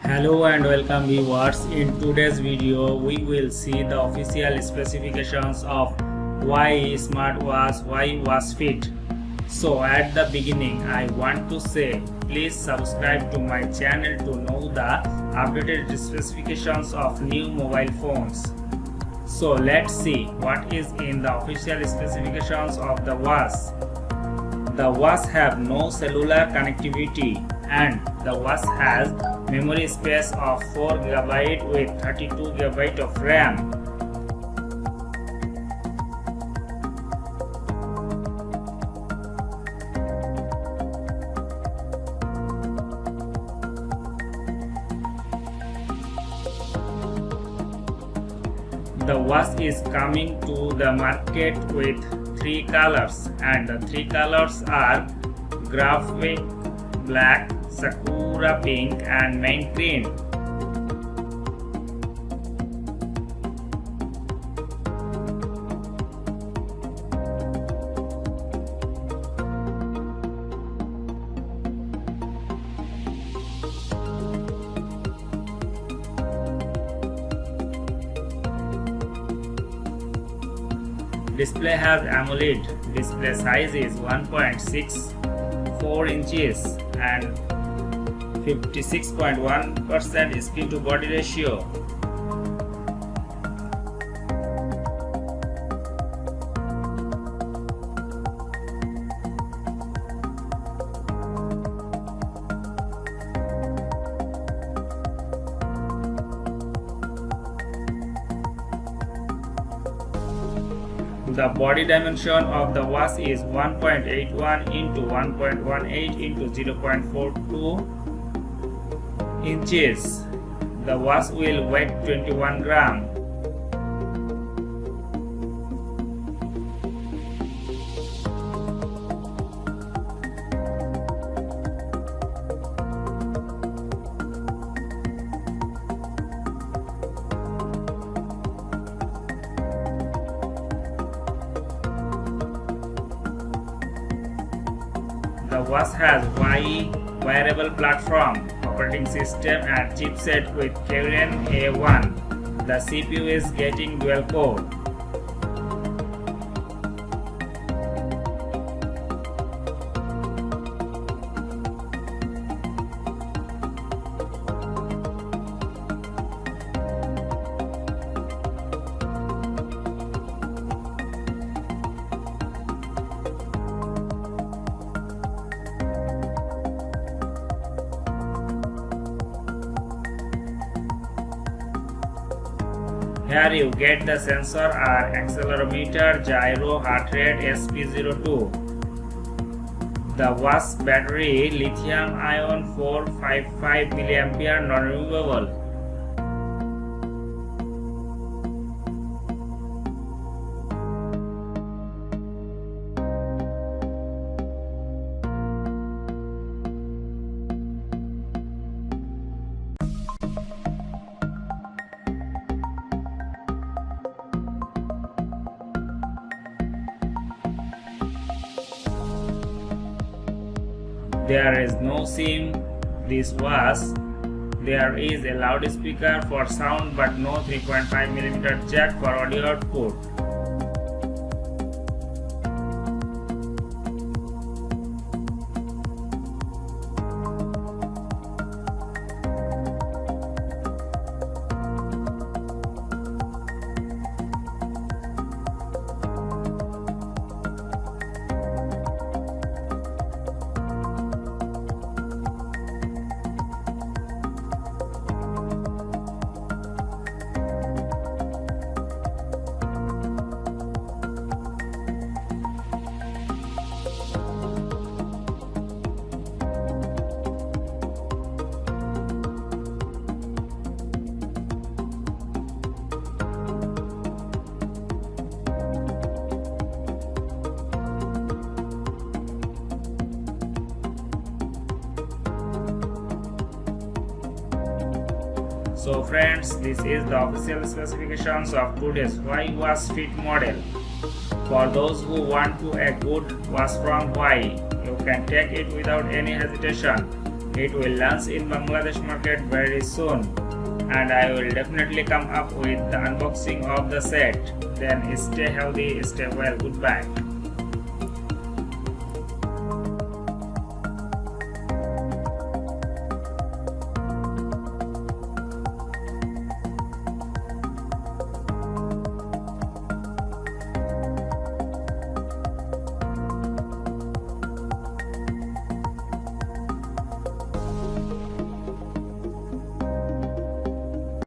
Hello and welcome viewers. In today's video we will see the official specifications of Huawei smartwatch Huawei Watch Fit. So at the beginning I want to say please subscribe to my channel to know the updated specifications of new mobile phones. So let's see what is in the official specifications of the watch. The watch have no cellular connectivity and the watch has memory space of 4GB with 32GB of RAM. The watch is coming to the market with 3 colors, and the 3 colors are graphite black, sakura pink and mint green. Display has AMOLED. Display size is 1.64 inches and 56.1% screen to body ratio. The body dimension of the watch is 1.81 into 1.18 into 0.42 inches. The watch will weigh 21 grams. The watch has Huawei wearable platform, operating system and chipset with Kirin A1. The CPU is getting dual core. Here you get the sensor are accelerometer, gyro, heart rate, SP02. The watch battery lithium ion 455 mAh non-removable. There is no SIM this watch. There is a loudspeaker for sound but no 3.5mm jack for audio output. So friends, this is the official specifications of today's Huawei Watch Fit model. For those who want to a good watch from Huawei, you can take it without any hesitation. It will launch in Bangladesh market very soon, and I will definitely come up with the unboxing of the set. Then stay healthy, stay well, goodbye.